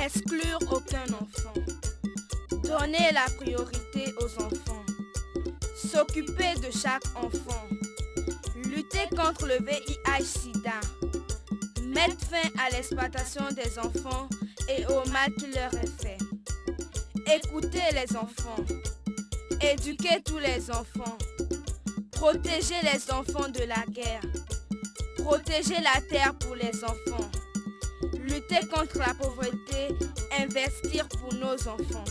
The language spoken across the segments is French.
N'exclure aucun enfant. Donner la priorité aux enfants. S'occuper de chaque enfant. Lutter contre le VIH-Sida. Mettre fin à l'exploitation des enfants et au mal qui leur est fait. Écouter les enfants. Éduquer tous les enfants. Protéger les enfants de la guerre. Protéger la terre pour les enfants. Lutter contre la pauvreté. Investir pour nos enfants.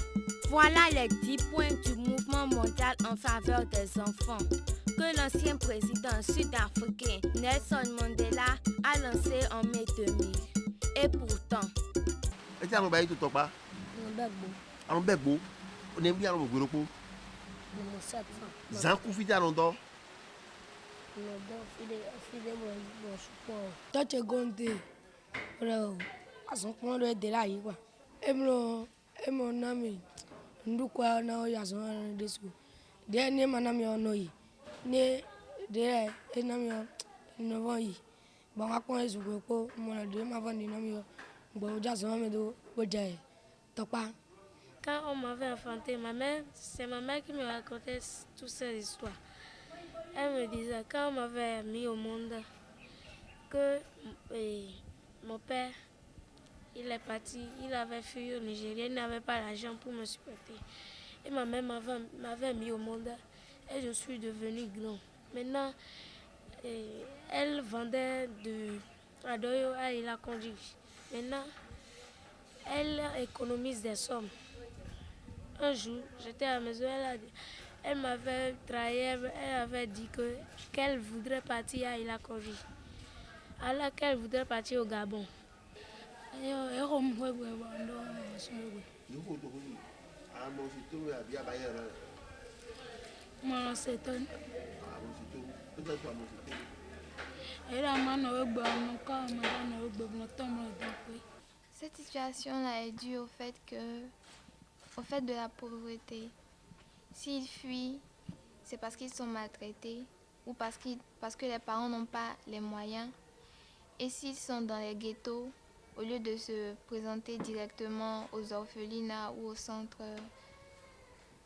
Voilà les 10 points du mouvement mondial en faveur des enfants que l'ancien président sud-africain Nelson Mandela a lancé en mai 2000. Et pourtant... ndukwa na ya so desu de ne manam yo no yi ne de enam yo no von yi bon akon esu ko mo na de ma von nam yo bon ja so me do bojaye topa. Quand on m'avait enfanté, c'est ma mère qui me racontait toutes ces histoires. Elle me disait, quand on m'avait mis au monde, que mon père, il est parti, il avait fui au Nigeria, il n'avait pas l'argent pour me supporter. Et ma mère m'avait mis au monde et je suis devenue grand. Maintenant, elle vendait à Doyo à il a conduit. Maintenant, elle économise des sommes. Un jour, j'étais à la maison, elle m'avait trahi, elle avait dit qu'elle voudrait partir à il a conduit. Alors qu'elle voudrait partir au Gabon. Cette situation-là est due au fait de la pauvreté. S'ils fuient, c'est parce qu'ils sont maltraités ou parce que les parents n'ont pas les moyens. Et s'ils sont dans les ghettos, au lieu de se présenter directement aux orphelinats ou aux centres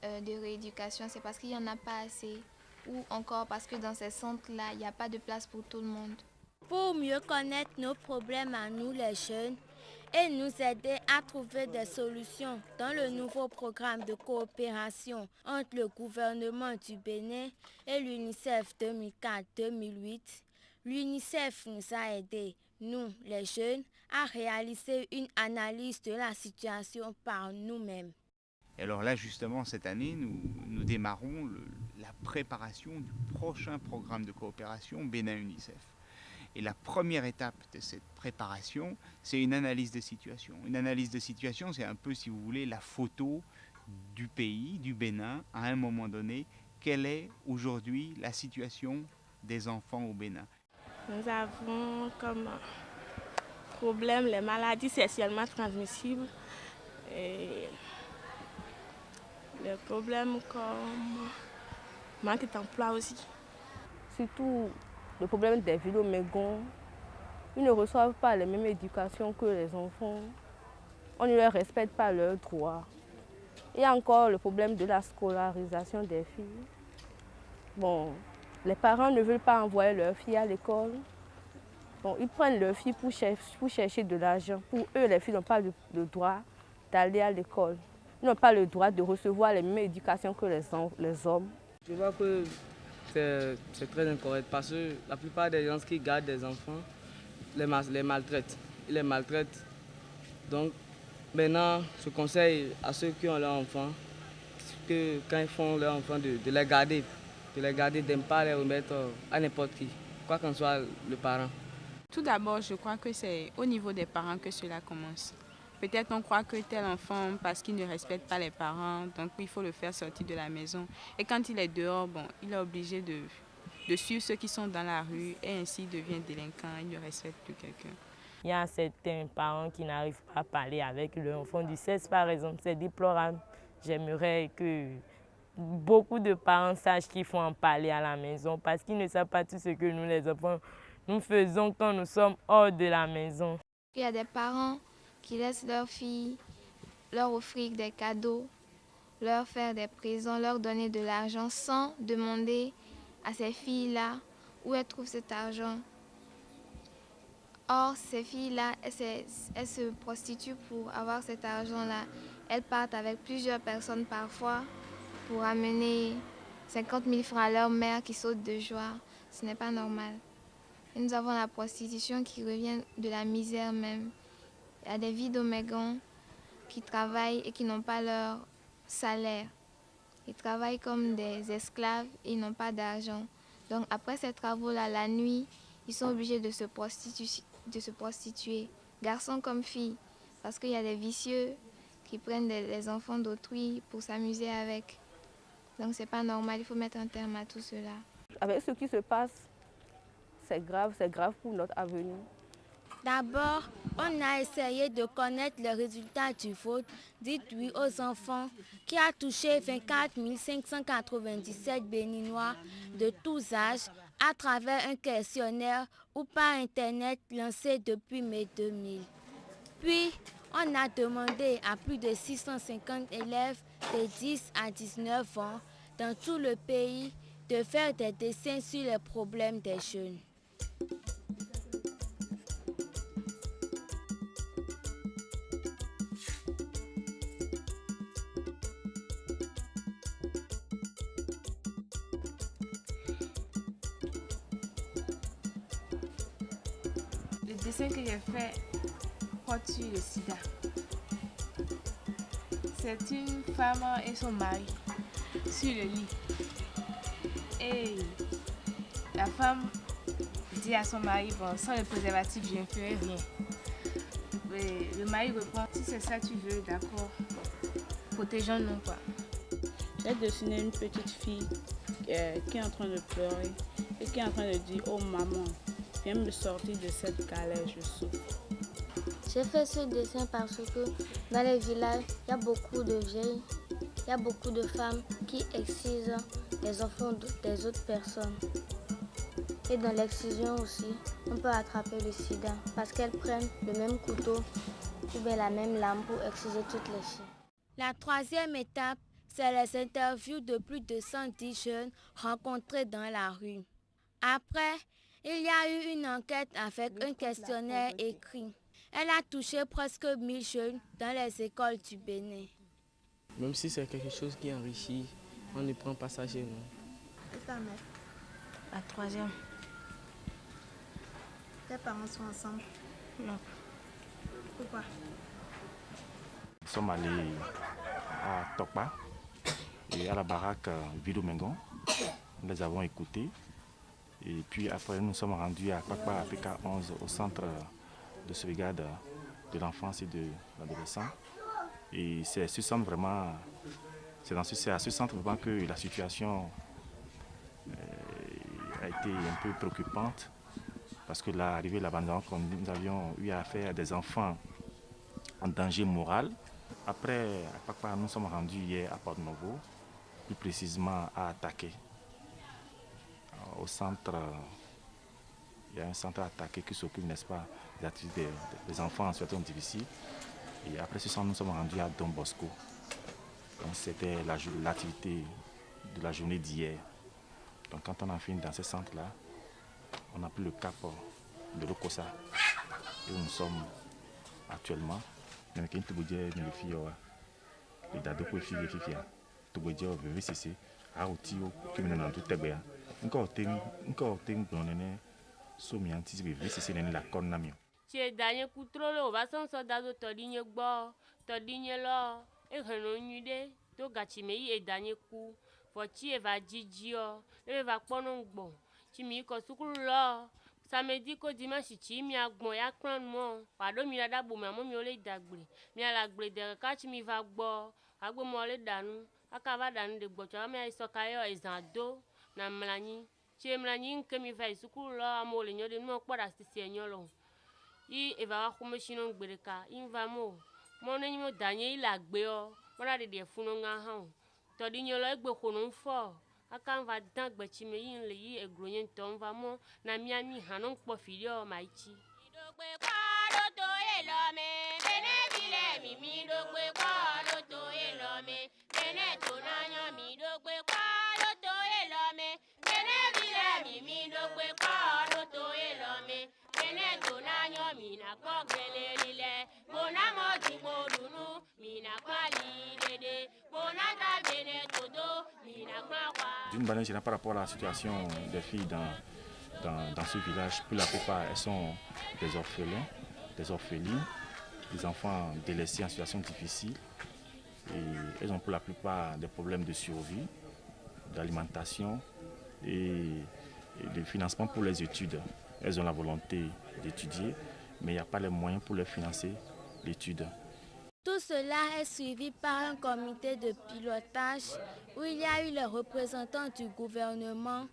de rééducation, c'est parce qu'il n'y en a pas assez. Ou encore parce que dans ces centres-là, il n'y a pas de place pour tout le monde. Pour mieux connaître nos problèmes à nous les jeunes et nous aider à trouver des solutions dans le nouveau programme de coopération entre le gouvernement du Bénin et l'UNICEF 2004-2008, l'UNICEF nous a aidés, nous les jeunes, à réaliser une analyse de la situation par nous-mêmes. Et alors là, justement, cette année, nous démarrons la préparation du prochain programme de coopération Bénin-UNICEF. Et la première étape de cette préparation, c'est une analyse de situation. Une analyse de situation, c'est un peu, si vous voulez, la photo du pays, du Bénin, à un moment donné. Quelle est aujourd'hui la situation des enfants au Bénin? Nous avons comme problème les maladies sexuellement transmissibles et les problèmes comme manque d'emploi aussi. Surtout le problème des villes-mégons, ils ne reçoivent pas la même éducation que les enfants. On ne leur respecte pas leurs droits. Il y a encore le problème de la scolarisation des filles. Bon, les parents ne veulent pas envoyer leurs filles à l'école. Bon, ils prennent leurs filles pour chercher de l'argent. Pour eux, les filles n'ont pas le droit d'aller à l'école. Ils n'ont pas le droit de recevoir la même éducation que les hommes. Je vois que c'est très incorrect parce que la plupart des gens qui gardent des enfants les maltraitent. Ils les maltraitent. Donc maintenant, je conseille à ceux qui ont leurs enfants que quand ils font leurs enfants de les garder, de ne pas les remettre à n'importe qui, quoi qu'en soit le parent. Tout d'abord, je crois que c'est au niveau des parents que cela commence. Peut-être on croit que tel enfant, parce qu'il ne respecte pas les parents, donc il faut le faire sortir de la maison. Et quand il est dehors, bon, il est obligé de suivre ceux qui sont dans la rue et ainsi il devient délinquant, il ne respecte plus quelqu'un. Il y a certains parents qui n'arrivent pas à parler avec leur enfant du sexe, par exemple. C'est déplorable. J'aimerais que beaucoup de parents sachent qu'il faut en parler à la maison parce qu'ils ne savent pas tout ce que nous, les enfants, nous faisons quand nous sommes hors de la maison. Il y a des parents qui laissent leurs filles leur offrir des cadeaux, leur faire des présents, leur donner de l'argent sans demander à ces filles-là où elles trouvent cet argent. Or, ces filles-là, elles se prostituent pour avoir cet argent-là. Elles partent avec plusieurs personnes parfois pour amener 50 000 francs à leur mère qui saute de joie. Ce n'est pas normal. Et nous avons la prostitution qui revient de la misère même. Il y a des vidomégons qui travaillent et qui n'ont pas leur salaire. Ils travaillent comme des esclaves et ils n'ont pas d'argent. Donc après ces travaux-là, la nuit, ils sont obligés de se prostituer, garçons comme filles, parce qu'il y a des vicieux qui prennent les enfants d'autrui pour s'amuser avec. Donc c'est pas normal, il faut mettre un terme à tout cela. Avec ce qui se passe, c'est grave pour notre avenir. D'abord, on a essayé de connaître les résultats du vote dit oui aux enfants qui a touché 24 597 Béninois de tous âges à travers un questionnaire ou par Internet lancé depuis mai 2000. Puis, on a demandé à plus de 650 élèves de 10 à 19 ans dans tout le pays de faire des dessins sur les problèmes des jeunes. Le dessin que j'ai fait porte sur le sida. C'est une femme et son mari sur le lit. Et la femme dit à son mari, bon, sans le préservatif, je ne ferai rien. Et le mari répond, si c'est ça tu veux, d'accord, protégeons-nous quoi. J'ai dessiné une petite fille qui est en train de pleurer et qui est en train de dire, oh maman, viens me sortir de cette galère, je souffre. J'ai fait ce dessin parce que dans les villages, il y a beaucoup de vieilles, il y a beaucoup de femmes qui excisent les enfants des autres personnes. Et dans l'excision aussi, on peut attraper le sida parce qu'elles prennent le même couteau ou bien la même lame pour exciser toutes les filles. La troisième étape, c'est les interviews de plus de 110 jeunes rencontrés dans la rue. Après, il y a eu une enquête avec un questionnaire écrit. Elle a touché presque 1000 jeunes dans les écoles du Bénin. Même si c'est quelque chose qui enrichit, on ne prend pas ça chez nous. C'est ta mère? La troisième. Tes parents sont ensemble? Non. Pourquoi? Nous sommes allés à Tokpa et à la baraque Vidomégon. Nous les avons écoutés. Et puis après, nous sommes rendus à Pakpa, à PK11, au centre de sauvegarde de l'enfance et de l'adolescent. Et c'est à ce centre vraiment que la situation a été un peu préoccupante. Parce que l'arrivée là-bas, nous avions eu affaire à des enfants en danger moral. Après, à Pakpa, nous sommes rendus hier à Porto-Novo, plus précisément à Attaqué. Au centre, il y a un centre Attaqué qui s'occupe, n'est-ce pas, des activités des enfants en situation difficile. Et après ce centre, nous sommes rendus à Don Bosco. Donc c'était l'activité de la journée d'hier. Donc quand on a fini dans ce centre-là, on a pris le cap de l'Okosa. Et nous sommes actuellement. Il y a une fille, les dados qui font des filles, tout le monde veut cesser. À Otio, qui me donne tout le encore ting bonne somi anti veut cesser la cornamio. Chez Daniel Coutrolo, va sans soldado todigne bo, todigne lo, et renounude, to gachimei et Daniel Cou, forti va Gigio, et va ponon bon. Chimi ko sukulo, samedi ko dimanche chimi a gbon ya kran mo, pardon mi la da bo mi mi ole dagbre, mi ala gbre de ka chimi va gbo, agbo mo le danu. Akava danu de gbo cha mi a isokayo ezando na mlani che mlani nke mi va isukulu amole nyo de no kpora sisi enyolo I eva wa kume shino gbereka inva mo ne nyimo danye ila gbe o mo la de funo nga han to di nyolo egbe kono fo aka va dan gbe chi me yin le yi egronye to mva mo na mi ami hanon kpo filio maichi idogbe kwa do to elo me bene D'une manière générale, par rapport à la situation des filles dans ce village, pour la plupart, elles sont des orphelins, des orphelines, des enfants délaissés en situation difficile. Et elles ont pour la plupart des problèmes de survie, d'alimentation et de financement pour les études. Elles ont la volonté d'étudier, mais il n'y a pas les moyens pour leur financer l'étude. Tout cela est suivi par un comité de pilotage où il y a eu les représentants du gouvernement,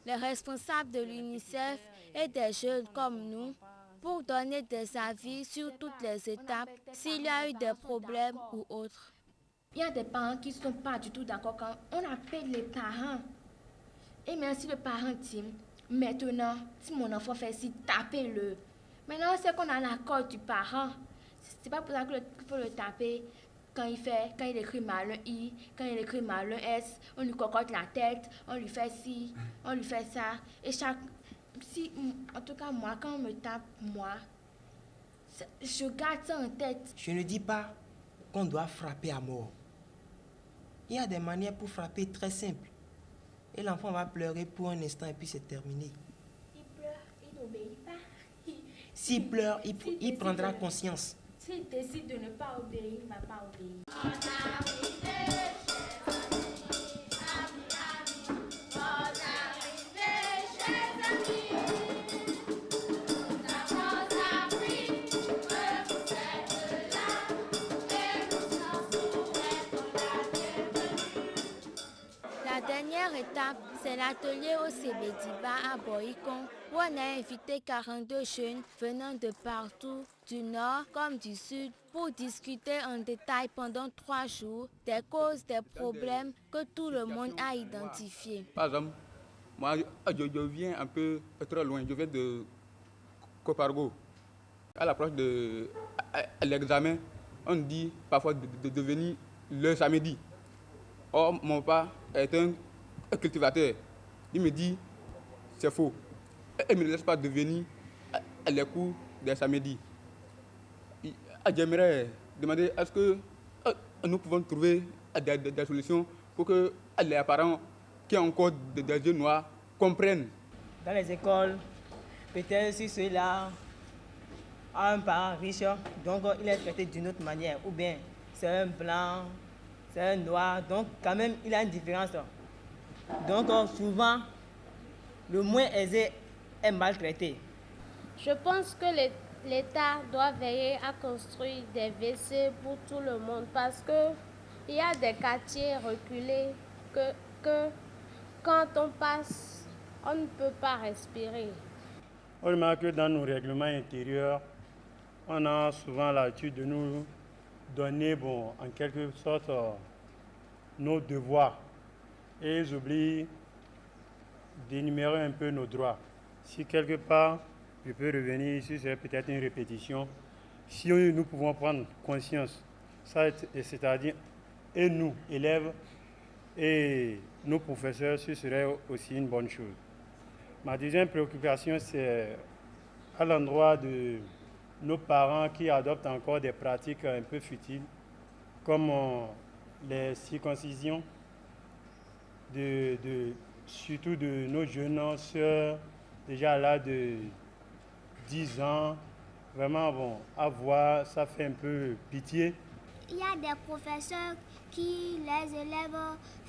les responsables de l'UNICEF et des jeunes comme nous pour donner des avis sur toutes les étapes s'il y a eu des problèmes ou autres. Il y a des parents qui ne sont pas du tout d'accord quand on appelle les parents. Et même si le parent dit, maintenant, si mon enfant fait ci, tapez-le. Maintenant, c'est qu'on a l'accord du parent. C'est pas pour ça qu'il faut le taper quand il écrit mal un I, quand il écrit mal un S, on lui cocotte la tête, on lui fait ci, on lui fait ça. Et en tout cas moi, quand on me tape, je garde ça en tête. Je ne dis pas qu'on doit frapper à mort. Il y a des manières pour frapper très simples. Et l'enfant va pleurer pour un instant et puis c'est terminé. Il pleure, il n'obéit pas. S'il pleure, il prendra conscience. S'il décide de ne pas obéir, il ne va pas obéir. La dernière étape, c'est l'atelier au Sebediba à Boïkon, où on a invité 42 jeunes venant de partout, du nord comme du sud, pour discuter en détail pendant 3 jours des causes, des problèmes que tout le monde a identifiés. Par exemple, moi, je viens un peu très loin, je viens de Copargo. À l'approche de l'examen, on dit parfois de venir le samedi. Or, mon père est un cultivateur. Il me dit, c'est faux. Il ne me laisse pas de venir à les cours des samedis. J'aimerais demander, est-ce que nous pouvons trouver des solutions pour que les parents qui ont encore des yeux noirs comprennent? Dans les écoles, peut-être si ceux-là a un parent riche, donc il est traité d'une autre manière. Ou bien c'est un blanc, c'est un noir, donc quand même il a une différence. Donc souvent, le moins aisé est maltraité. Je pense que l'État doit veiller à construire des WC pour tout le monde parce qu'il y a des quartiers reculés que quand on passe, on ne peut pas respirer. On remarque que dans nos règlements intérieurs, on a souvent l'habitude de nous donner, en quelque sorte, nos devoirs. Et ils oublient d'énumérer un peu nos droits. Si quelque part, je peux revenir ici, c'est peut-être une répétition. Si nous pouvons prendre conscience, c'est-à-dire, et nous, élèves, et nos professeurs, ce serait aussi une bonne chose. Ma deuxième préoccupation, c'est à l'endroit de nos parents qui adoptent encore des pratiques un peu futiles, comme les circoncisions, surtout de nos jeunes sœurs, déjà là de 10 ans. Vraiment, à voir, ça fait un peu pitié. Il y a des professeurs qui, les élèves,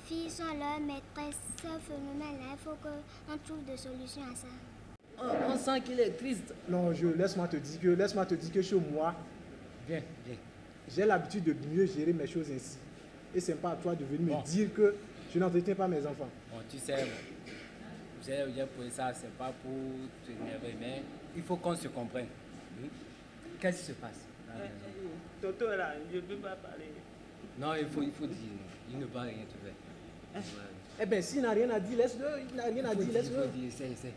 filles sont leurs maîtresses. Ce phénomène-là, il faut qu'on trouve des solutions à ça. On sent qu'il est triste. Non, laisse-moi te dire que chez moi, viens. J'ai l'habitude de mieux gérer mes choses ainsi. Et c'est pas à toi de venir me dire que je n'entretiens pas mes enfants. Bon, tu sais, j'ai posé ça, c'est pas pour te énerver, mais il faut qu'on se comprenne. Oui? Qu'est-ce qui se passe? Toto là, je ne peux pas parler. Non, il faut dire. Il ne va rien te faire. Eh bien, s'il n'a rien à dire, laisse-le. Il n'a rien à dire, laisse-le. Il faut dire, essaie.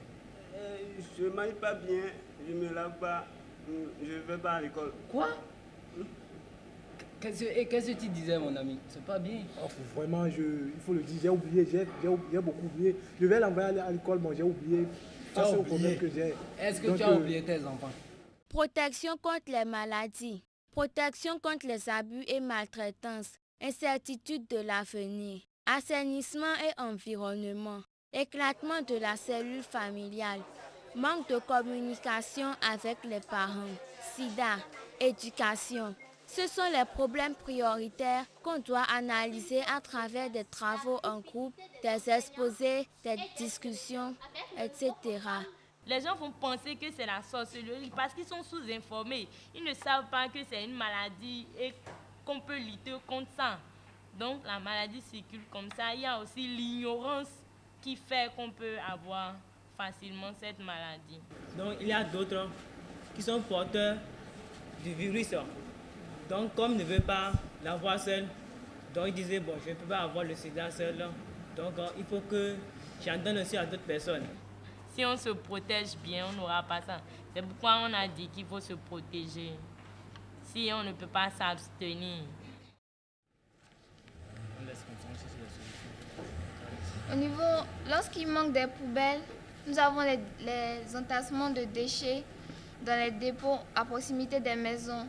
Je ne mange pas bien, je ne me lave pas, je ne vais pas à l'école. Quoi? Qu'est-ce que tu disais, mon ami? C'est pas bien. Oh, vraiment, il faut le dire, j'ai oublié, j'ai beaucoup oublié. Je vais l'envoyer à l'école, mais j'ai oublié. Ça, c'est le problème que j'ai. Est-ce que tu as oublié tes enfants? Protection contre les maladies, protection contre les abus et maltraitances, incertitude de l'avenir, assainissement et environnement, éclatement de la cellule familiale, manque de communication avec les parents, sida, éducation. Ce sont les problèmes prioritaires qu'on doit analyser à travers des travaux en groupe, des exposés, des discussions, etc. Les gens vont penser que c'est la sorcellerie parce qu'ils sont sous-informés. Ils ne savent pas que c'est une maladie et qu'on peut lutter contre ça. Donc la maladie circule comme ça. Il y a aussi l'ignorance qui fait qu'on peut avoir facilement cette maladie. Donc il y a d'autres qui sont porteurs du virus. Donc comme ne veut pas l'avoir seul, donc il disait bon, je ne peux pas avoir le sida seul. Donc il faut que j'en donne aussi à d'autres personnes. Si on se protège bien, on n'aura pas ça. C'est pourquoi on a dit qu'il faut se protéger. Si on ne peut pas s'abstenir. Au niveau, lorsqu'il manque des poubelles, nous avons les entassements de déchets dans les dépôts à proximité des maisons.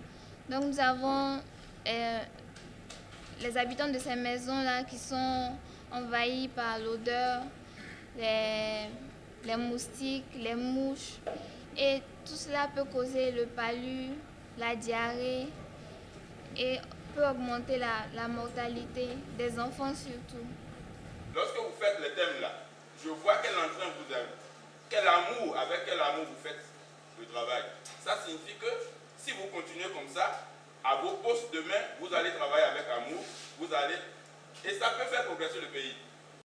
Donc nous avons les habitants de ces maisons-là qui sont envahis par l'odeur, les moustiques, les mouches. Et tout cela peut causer le palu, la diarrhée et peut augmenter la mortalité des enfants surtout. Lorsque vous faites les thèmes là, je vois quel entrain vous avez, avec quel amour vous faites le travail. Ça signifie que si vous continuez comme ça, à vos postes demain, vous allez travailler avec amour, et ça peut faire progresser le pays.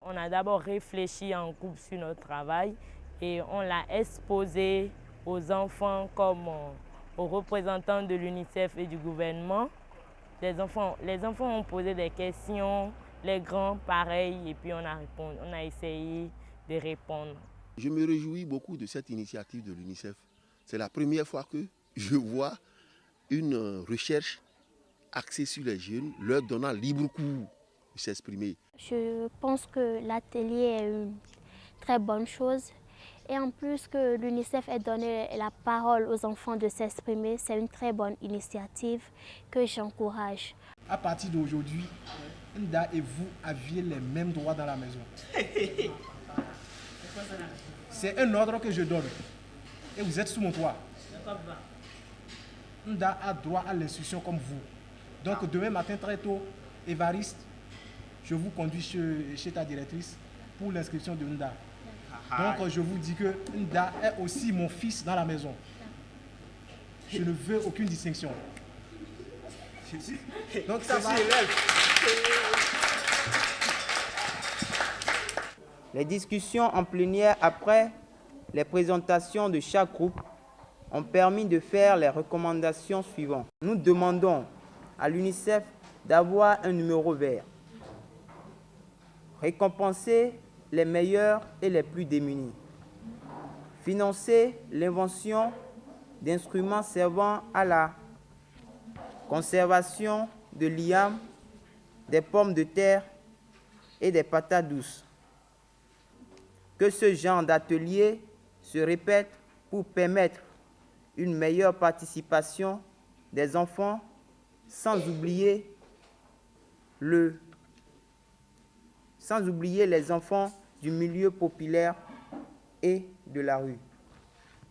On a d'abord réfléchi en groupe sur notre travail et on l'a exposé aux enfants comme aux représentants de l'UNICEF et du gouvernement. Les enfants ont posé des questions, les grands pareil, et puis on a essayé de répondre. Je me réjouis beaucoup de cette initiative de l'UNICEF. C'est la première fois que je vois une recherche axée sur les jeunes, leur donnant libre cours de s'exprimer. Je pense que l'atelier est une très bonne chose. Et en plus que l'UNICEF ait donné la parole aux enfants de s'exprimer, c'est une très bonne initiative que j'encourage. À partir d'aujourd'hui, Nda et vous aviez les mêmes droits dans la maison. C'est un ordre que je donne. Et vous êtes sous mon toit. Nda a droit à l'instruction comme vous. Donc demain matin très tôt, Évariste, je vous conduis chez ta directrice pour l'inscription de Nda. Donc je vous dis que Nda est aussi mon fils dans la maison. Je ne veux aucune distinction. Donc ça va. Les discussions en plénière après les présentations de chaque groupe ont permis de faire les recommandations suivantes. Nous demandons à l'UNICEF d'avoir un numéro vert, récompenser les meilleurs et les plus démunis, financer l'invention d'instruments servant à la conservation de l'iam, des pommes de terre et des patates douces. Que ce genre d'atelier se répète pour permettre une meilleure participation des enfants, sans oublier les enfants du milieu populaire et de la rue.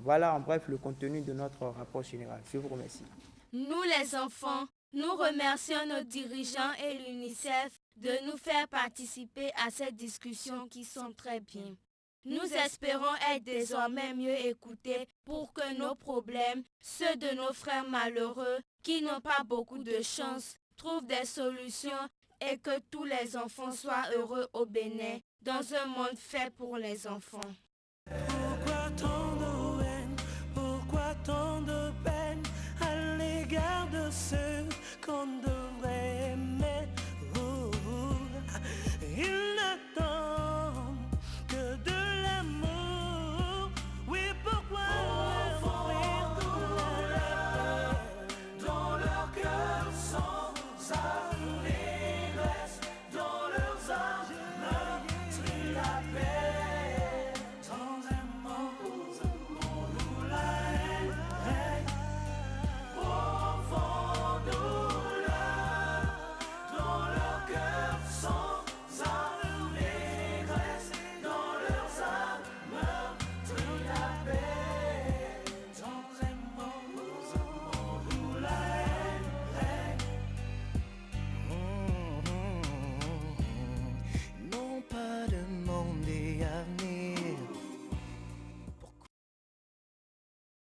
Voilà en bref le contenu de notre rapport général. Je vous remercie. Nous les enfants, nous remercions nos dirigeants et l'UNICEF de nous faire participer à ces discussions qui sont très bien. Nous espérons être désormais mieux écoutés pour que nos problèmes, ceux de nos frères malheureux qui n'ont pas beaucoup de chance, trouvent des solutions et que tous les enfants soient heureux au Bénin dans un monde fait pour les enfants.